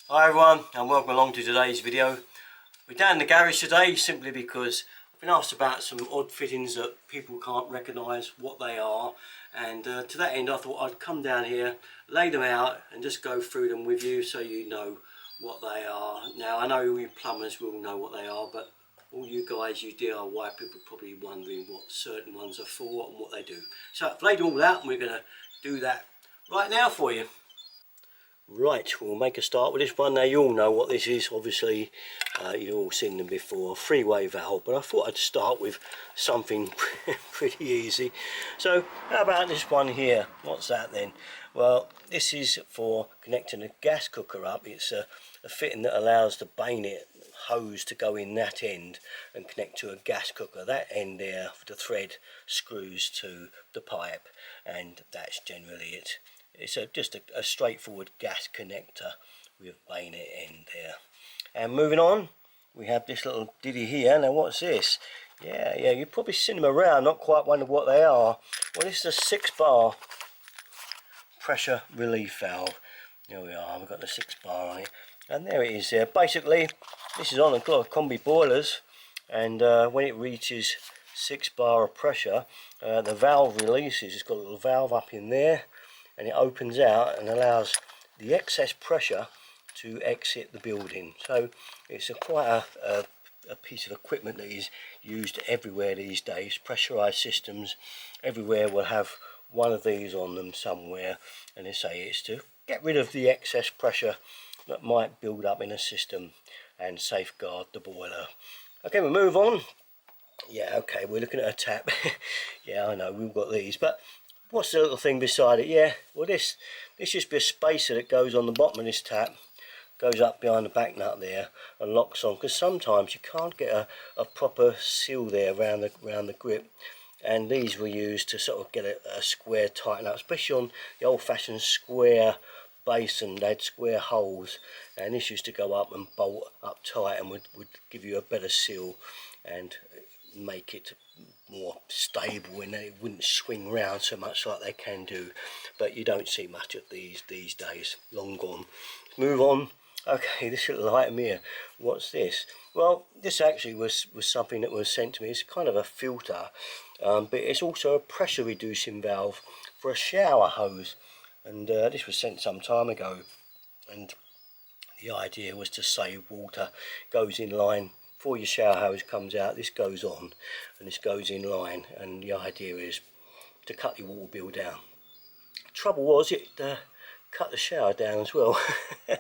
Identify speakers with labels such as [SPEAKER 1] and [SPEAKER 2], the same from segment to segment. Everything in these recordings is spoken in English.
[SPEAKER 1] Hi everyone, and welcome along to today's video. We're down in the garage today simply because I've been asked about some odd fittings that people can't recognise what they are, and to that end I thought I'd come down here, lay them out and just go through them with you so you know what they are. Now I know you plumbers will know what they are, but all you guys, you DIY people, are probably wondering what certain ones are for and what they do. So I've laid them all out and we're going to do that right now for you. Right, we'll make a start with this one. Now you all know what this is, obviously you've all seen them before, a three-way valve, but I thought I'd start with something pretty easy. So how about this one here? What's that then? Well, this is for connecting a gas cooker up. It's a fitting that allows the bayonet hose to go in that end and connect to a gas cooker. That end there, the thread screws to the pipe, and that's generally it. It's just a straightforward gas connector with bayonet end there. And moving on, we have this little ditty here. Now what's this? Yeah, you've probably seen them around, not quite wondered what they are. Well, this is a 6-bar pressure relief valve. Here we are, we've got the 6-bar on it. And there it is there. Basically, this is on a lot of combi boilers, and when it reaches 6 bar of pressure, the valve releases. It's got a little valve up in there, and it opens out and allows the excess pressure to exit the building. So it's quite a piece of equipment that is used everywhere these days. Pressurized systems everywhere will have one of these on them somewhere, and they say it's to get rid of the excess pressure that might build up in a system and safeguard the boiler. Okay, we'll move on. Yeah, okay, we're looking at a tap. Yeah, I know, we've got these, but what's the little thing beside it? Yeah, well this just be a spacer that goes on the bottom of this tap, goes up behind the back nut there and locks on, because sometimes you can't get a proper seal there around the grip, and these were used to sort of get a square tighten up, especially on the old-fashioned square basin. They had square holes, and this used to go up and bolt up tight and would give you a better seal and make it more stable, and it wouldn't swing round so much like they can do. But you don't see much of these days, long gone. Move on. Okay, this little item here, what's this? Well, this actually was something that was sent to me. It's kind of a filter, but it's also a pressure reducing valve for a shower hose, and this was sent some time ago, and the idea was to save water. Goes in line before your shower hose comes out. This goes on and this goes in line, and the idea is to cut your water bill down. Trouble was, it cut the shower down as well. And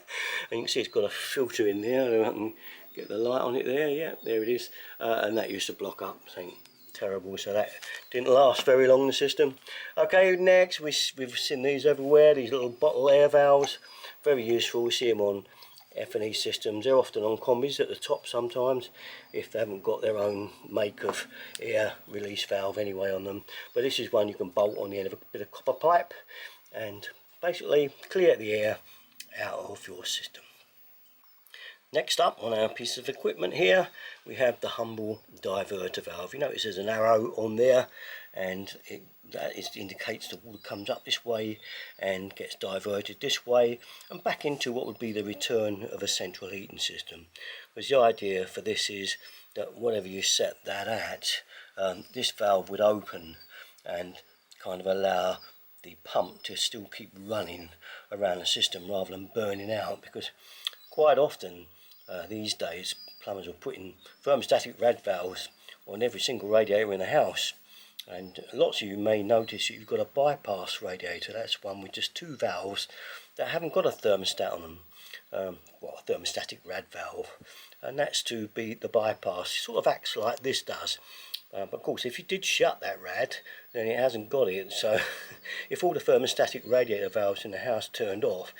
[SPEAKER 1] you can see it's got a filter in there. I can get the light on it there. Yeah, there it is. And that used to block up something terrible, so that didn't last very long, the system. Okay, next we've seen these everywhere, these little bottle air valves. Very useful. We see them on F&E systems. They're often on combis at the top sometimes, if they haven't got their own make of air release valve anyway on them. But this is one you can bolt on the end of a bit of copper pipe and basically clear the air out of your system. Next up on our piece of equipment here, we have the humble diverter valve. You notice there's an arrow on there, and that indicates the water comes up this way and gets diverted this way and back into what would be the return of a central heating system. Because the idea for this is that whatever you set that at, this valve would open and kind of allow the pump to still keep running around the system rather than burning out, because quite often these days plumbers are putting thermostatic rad valves on every single radiator in the house, and lots of you may notice that you've got a bypass radiator. That's one with just 2 valves that haven't got a thermostat on them, well, a thermostatic rad valve, and that's to be the bypass. It sort of acts like this does. But of course, if you did shut that rad, then it hasn't got it. So if all the thermostatic radiator valves in the house turned off,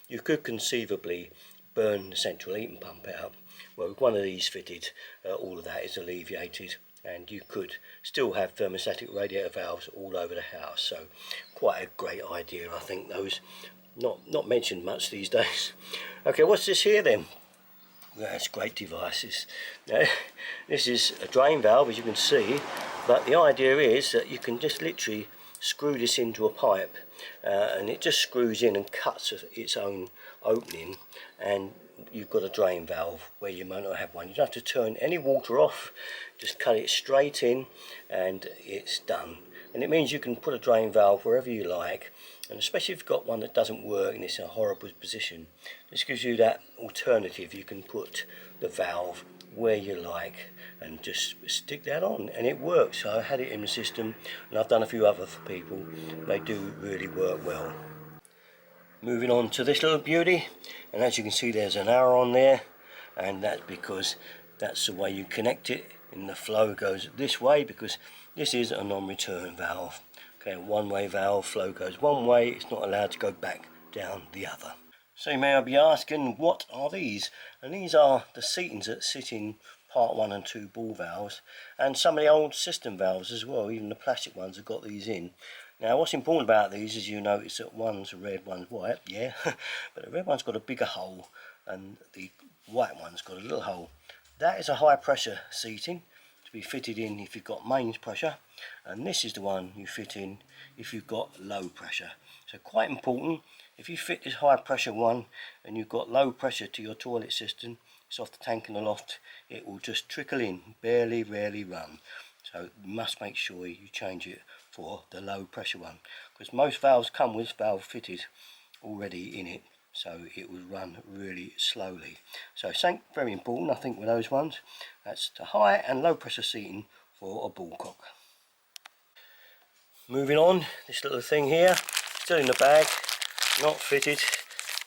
[SPEAKER 1] you could conceivably burn the central heating pump out. Well, with one of these fitted, all of that is alleviated, and you could still have thermostatic radiator valves all over the house. So quite a great idea, I think. Those not mentioned much these days. Okay, what's this here then? That's great devices. Now, this is a drain valve, as you can see, but the idea is that you can just literally screw this into a pipe, and it just screws in and cuts its own opening, and you've got a drain valve where you might not have one. You don't have to turn any water off, just cut it straight in and it's done. And it means you can put a drain valve wherever you like, and especially if you've got one that doesn't work and it's in a horrible position, this gives you that alternative. You can put the valve where you like and just stick that on, and it works. So I had it in the system, and I've done a few other for people. They do really work well. Moving on to this little beauty, and as you can see there's an arrow on there, and that's because that's the way you connect it, and the flow goes this way because this is a non-return valve. Okay, one-way valve, flow goes one way, it's not allowed to go back down the other. So you may be asking, what are these? And these are the seatings that sit in part 1 and 2 ball valves, and some of the old system valves as well. Even the plastic ones have got these in. Now what's important about these is you notice that one's red, one's white, yeah, but the red one's got a bigger hole and the white one's got a little hole. That is a high pressure seating to be fitted in if you've got mains pressure, and this is the one you fit in if you've got low pressure. So quite important, if you fit this high pressure one and you've got low pressure to your toilet system, it's off the tank in the loft, it will just trickle in, rarely run. So you must make sure you change it for the low pressure one, because most valves come with valve fitted already in it, so it will run really slowly. So something very important I think with those ones, that's the high and low pressure seating for a ball cock. Moving on, this little thing here, still in the bag, not fitted.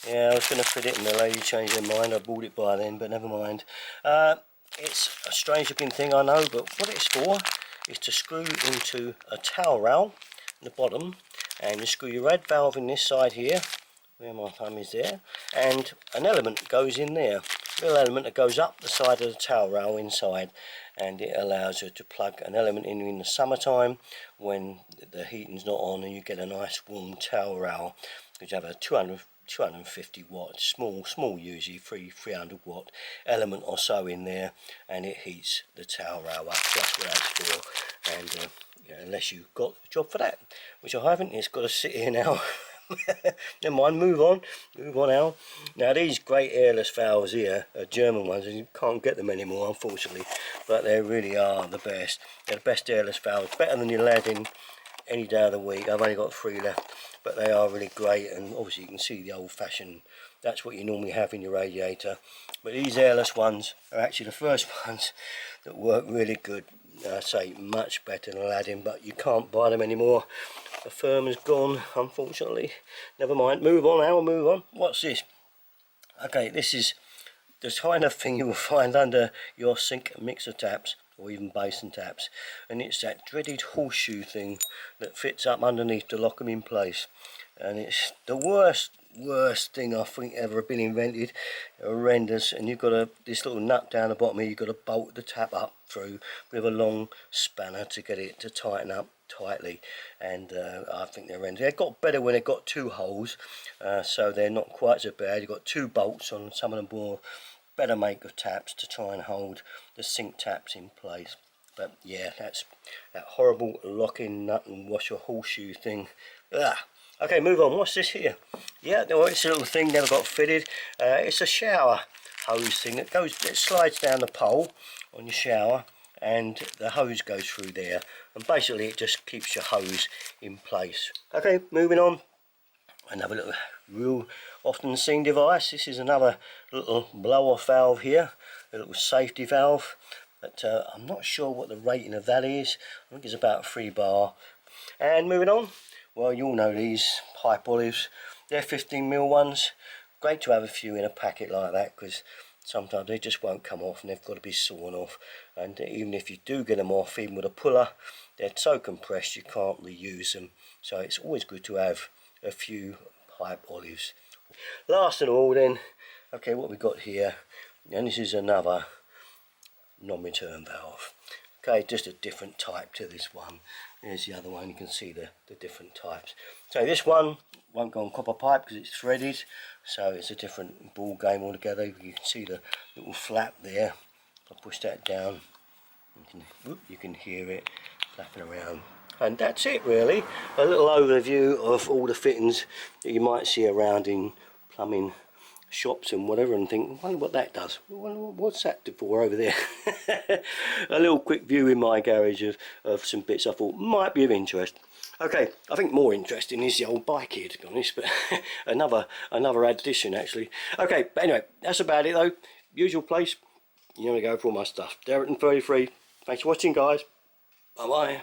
[SPEAKER 1] Yeah, I was going to fit it and the lady changed her mind. I bought it by then, but never mind. It's a strange looking thing, I know, but what it's for is to screw into a towel rail in the bottom, and you screw your red valve in this side here, where my thumb is there, and an element goes in there, a little element that goes up the side of the towel rail inside, and it allows you to plug an element in the summertime when the heating's not on, and you get a nice warm towel rail, because you have a 250 watt, small usually 300 watt element or so in there, and it heats the towel rail up. That's what that's for. And unless you've got a job for that, which I haven't, it's got to sit here now. Never mind, move on out. Now these great airless valves here are German ones, and you can't get them anymore unfortunately, but they really are the best. They're the best airless valves, better than your Aladdin any day of the week. I've only got 3 left, but they are really great, and obviously you can see the old-fashioned, that's what you normally have in your radiator. But these airless ones are actually the first ones that work really good. I say much better than Aladdin, but you can't buy them anymore. The firm is gone, unfortunately. Never mind, move on now, move on. What's this? Okay, this is the kind of thing you will find under your sink mixer taps, or even basin taps, and it's that dreaded horseshoe thing that fits up underneath to lock them in place, and it's the worst thing I think ever been invented. Horrendous. And you've got this little nut down the bottom here, you've got to bolt the tap up through with a long spanner to get it to tighten up tightly, and I think they're horrendous. They got better when they got 2 holes, so they're not quite so bad. You've got 2 bolts on some of them, more better make of taps to try and hold the sink taps in place. But yeah, that's that horrible lock-in nut and washer horseshoe thing. Ugh. Okay, move on. What's this here? Yeah, it's a little thing never got fitted. It's a shower hose thing that slides down the pole on your shower, and the hose goes through there, and basically it just keeps your hose in place. Okay, moving on. Another little real often seen device. This is another little blow off valve here, a little safety valve, but I'm not sure what the rating of that is. I think it's about 3 bar. And moving on, well, you all know these pipe olives, they're 15mm ones. Great to have a few in a packet like that, because sometimes they just won't come off and they've got to be sawn off, and even if you do get them off, even with a puller, they're so compressed you can't reuse them, so it's always good to have a few pipe olives. Last of all then, okay, what we got here, and this is another non-return valve. Okay, just a different type to this one. There's the other one, you can see the different types. So this one won't go on copper pipe because it's threaded, so it's a different ball game altogether. You can see the little flap there. If I push that down, you can hear it flapping around. And that's it really, a little overview of all the fittings that you might see around in plumbing shops and whatever, and think, I wonder what that does. What's that for over there? A little quick view in my garage of some bits I thought might be of interest. Okay, I think more interesting is the old bike here, to be honest, but another addition actually. Okay, but anyway, that's about it though. Usual place, you know where to go for all my stuff. Diverter 33. Thanks for watching, guys. Bye bye.